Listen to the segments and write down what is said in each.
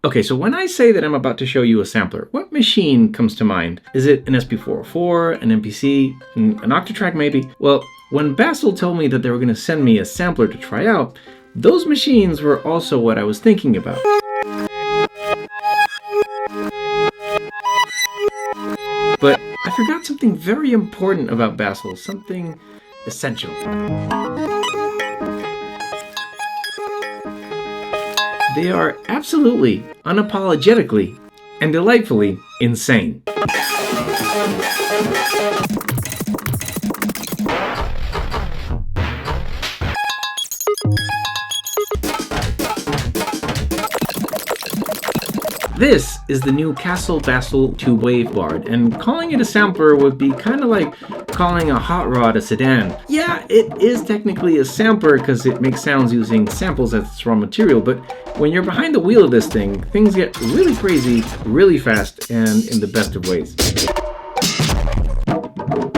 Okay, so when I say that I'm about to show you a sampler, what machine comes to mind? Is it an SP404, an MPC, an Octatrack maybe? Well, when Bastl told me that they were going to send me a sampler to try out, those machines were also what I was thinking about. But I forgot something very important about Bastl, something essential. They are absolutely, unapologetically, and delightfully insane. This is the new Kastl Bastl 2-wave BARD, and calling it a sampler would be kind of like calling a hot rod a sedan. Yeah, it is technically a sampler because it makes sounds using samples as its raw material, but when you're behind the wheel of this thing, things get really crazy, really fast, and in the best of ways.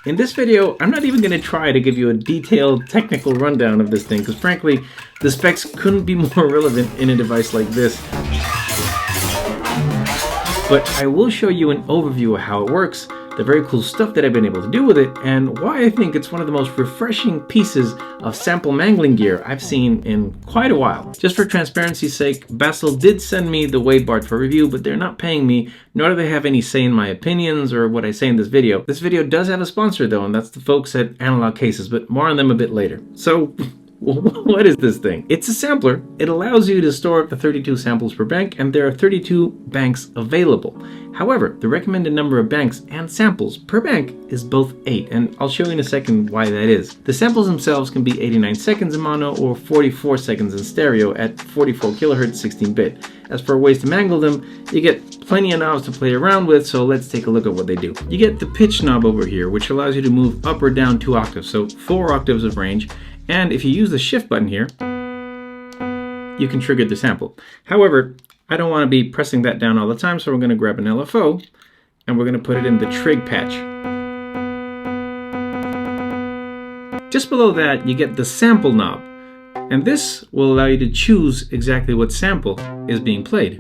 In this video, I'm not even going to try to give you a detailed technical rundown of this thing, because frankly, the specs couldn't be more relevant in a device like this. But I will show you an overview of how it works, the very cool stuff that I've been able to do with it, and why I think it's one of the most refreshing pieces of sample mangling gear I've seen in quite a while. Just for transparency's sake, Bastl did send me the Wave BARD for review, but they're not paying me, nor do they have any say in my opinions or what I say in this video. This video does have a sponsor though, and that's the folks at Analog Cases, but more on them a bit later. So, what is this thing? It's a sampler. It allows you to store up to 32 samples per bank, and there are 32 banks available. However, the recommended number of banks and samples per bank is both 8, and I'll show you in a second why that is. The samples themselves can be 89 seconds in mono or 44 seconds in stereo at 44 kHz 16-bit. As for ways to mangle them, you get plenty of knobs to play around with, so let's take a look at what they do. You get the pitch knob over here, which allows you to move up or down 2 octaves, so 4 octaves of range. And if you use the shift button here, you can trigger the sample. However, I don't want to be pressing that down all the time, so we're going to grab an LFO and we're going to put it in the trig patch. Just below that, you get the sample knob, and this will allow you to choose exactly what sample is being played.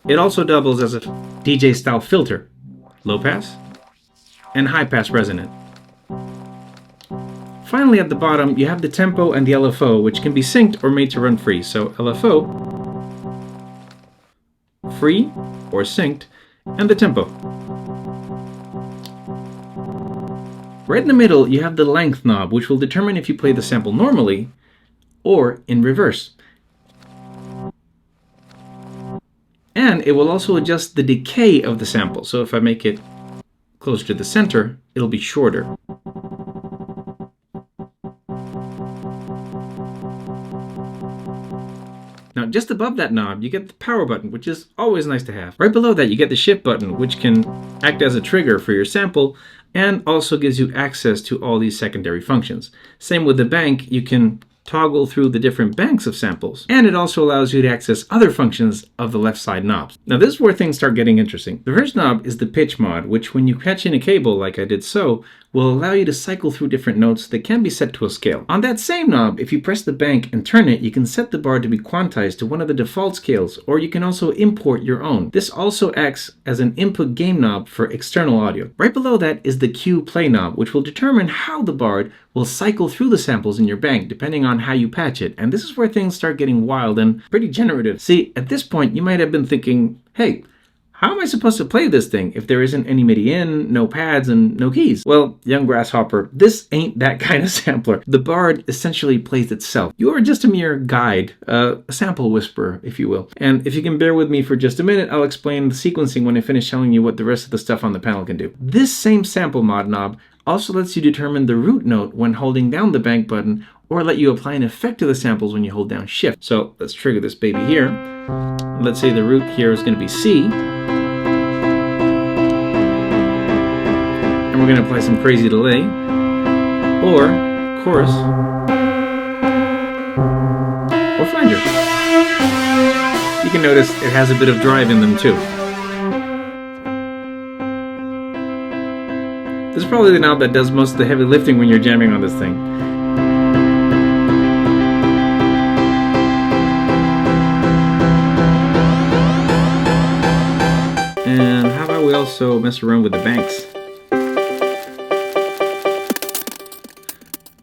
It also doubles as a DJ style filter, low pass and high pass resonant. Finally, at the bottom, you have the tempo and the LFO, which can be synced or made to run free. So LFO, free or synced, and the tempo. Right in the middle, you have the length knob, which will determine if you play the sample normally or in reverse. And it will also adjust the decay of the sample. So if I make it closer to the center, it'll be shorter. Now, just above that knob, you get the power button, which is always nice to have. Right below that, you get the shift button, which can act as a trigger for your sample and also gives you access to all these secondary functions. Same with the bank, you can toggle through the different banks of samples, and it also allows you to access other functions of the left side knobs. Now, this is where things start getting interesting. The first knob is the pitch mod, which when you patch in a cable like I did so, will allow you to cycle through different notes that can be set to a scale. On that same knob, if you press the bank and turn it, you can set the bar to be quantized to one of the default scales, or you can also import your own. This also acts as an input gain knob for external audio. Right below that is the Q play knob, which will determine how the BARD will cycle through the samples in your bank depending on how you patch it. And this is where things start getting wild and pretty generative. See, at this point, you might have been thinking, hey, how am I supposed to play this thing if there isn't any MIDI in, no pads, and no keys? Well, young grasshopper, this ain't that kind of sampler. The BARD essentially plays itself. You are just a mere guide, a sample whisperer, if you will. And if you can bear with me for just a minute, I'll explain the sequencing when I finish telling you what the rest of the stuff on the panel can do. This same sample mod knob also lets you determine the root note when holding down the bank button, or let you apply an effect to the samples when you hold down shift. So let's trigger this baby here. Let's say the root here is going to be C. And we're going to apply some crazy delay, or chorus, or flanger. You can notice it has a bit of drive in them too. This is probably the knob that does most of the heavy lifting when you're jamming on this thing. we also mess around with the banks.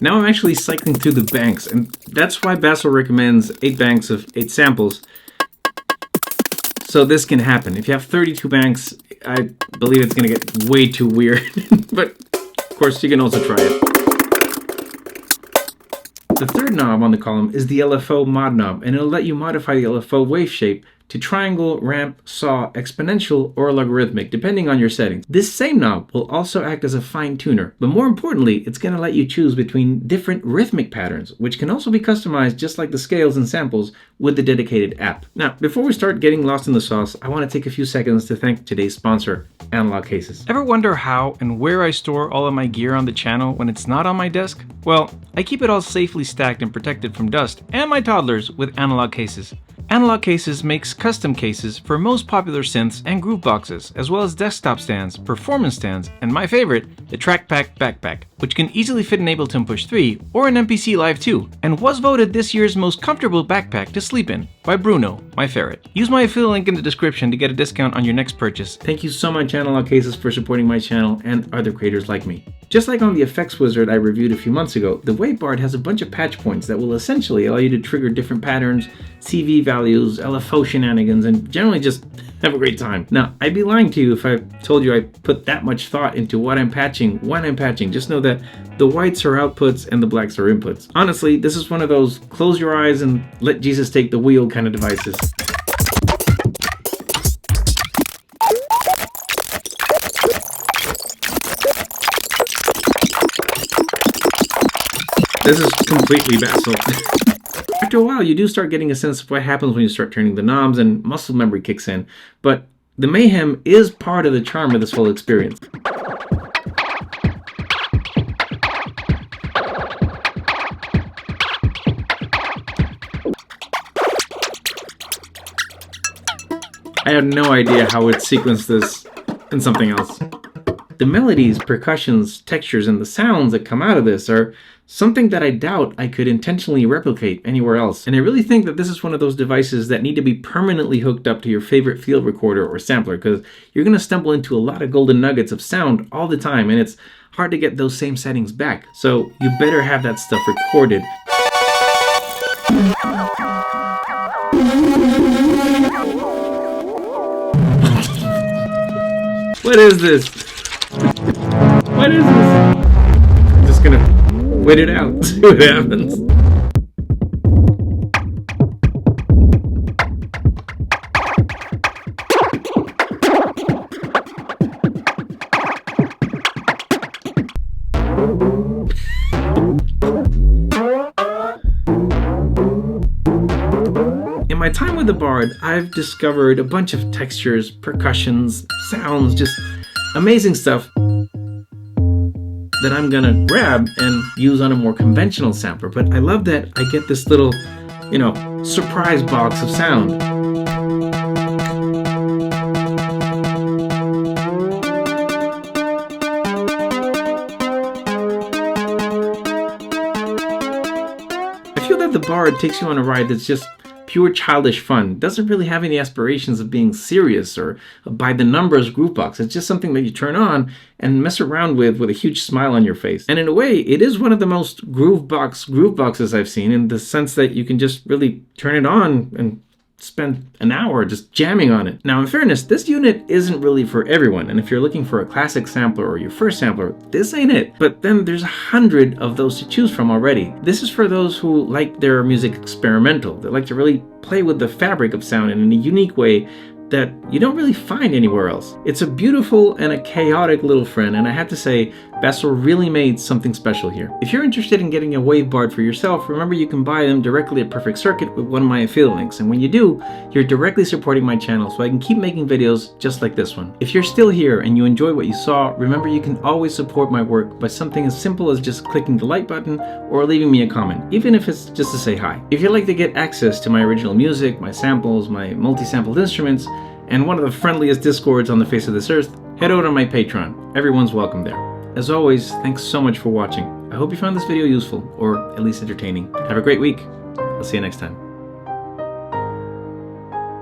Now I'm actually cycling through the banks, and that's why Bastl recommends 8 banks of 8 samples. So this can happen. If you have 32 banks, I believe it's going to get way too weird. But of course, you can also try it. The third knob on the column is the LFO mod knob, and it'll let you modify the LFO wave shape to triangle, ramp, saw, exponential, or logarithmic, depending on your settings. This same knob will also act as a fine tuner, but more importantly, it's going to let you choose between different rhythmic patterns, which can also be customized just like the scales and samples with the dedicated app. Now, before we start getting lost in the sauce, I want to take a few seconds to thank today's sponsor, Analog Cases. Ever wonder how and where I store all of my gear on the channel when it's not on my desk? Well, I keep it all safely stacked and protected from dust and my toddlers with Analog Cases. Analog Cases makes custom cases for most popular synths and groove boxes, as well as desktop stands, performance stands, and my favorite, the TrackPack Backpack, which can easily fit an Ableton Push 3 or an MPC Live 2, and was voted this year's most comfortable backpack to sleep in by Bruno, my ferret. Use my affiliate link in the description to get a discount on your next purchase. Thank you so much, Analog Cases, for supporting my channel and other creators like me. Just like on the effects wizard I reviewed a few months ago, the Wave BARD has a bunch of patch points that will essentially allow you to trigger different patterns, CV values, LFO shenanigans, and generally just have a great time. Now, I'd be lying to you if I told you I put that much thought into what I'm patching, when I'm patching. Just know that the whites are outputs and the blacks are inputs. Honestly, this is one of those close your eyes and let Jesus take the wheel kind of devices. This is completely Bastl. After a while, you do start getting a sense of what happens when you start turning the knobs and muscle memory kicks in, but the mayhem is part of the charm of this whole experience. I have no idea how it sequenced this in something else. The melodies, percussions, textures, and the sounds that come out of this are something that I doubt I could intentionally replicate anywhere else. And I really think that this is one of those devices that need to be permanently hooked up to your favorite field recorder or sampler, because you're going to stumble into a lot of golden nuggets of sound all the time, and it's hard to get those same settings back. So you better have that stuff recorded. What is this? What is this? I'm just gonna wait it out, see what happens. In my time with the BARD, I've discovered a bunch of textures, percussions, sounds, just amazing stuff that I'm gonna grab and use on a more conventional sampler. But I love that I get this little, surprise box of sound. I feel that the BARD takes you on a ride that's just pure childish fun. It doesn't really have any aspirations of being serious or by the numbers groovebox. It's just something that you turn on and mess around with a huge smile on your face. And in a way, it is one of the most grooveboxes I've seen, in the sense that you can just really turn it on and spend an hour just jamming on it. Now, in fairness, this unit isn't really for everyone, and if you're looking for a classic sampler or your first sampler, this ain't it. But then there's 100 of those to choose from already. This is for those who like their music experimental, that like to really play with the fabric of sound in a unique way that you don't really find anywhere else. It's a beautiful and a chaotic little friend, and I have to say, Bastl really made something special here. If you're interested in getting a Wave BARD for yourself, remember you can buy them directly at Perfect Circuit with one of my affiliate links, and when you do, you're directly supporting my channel so I can keep making videos just like this one. If you're still here and you enjoy what you saw, remember you can always support my work by something as simple as just clicking the like button or leaving me a comment, even if it's just to say hi. If you'd like to get access to my original music, my samples, my multi-sampled instruments, and one of the friendliest discords on the face of this earth, head over to my Patreon. Everyone's welcome there. As always, thanks so much for watching. I hope you found this video useful, or at least entertaining. Have a great week. I'll see you next time.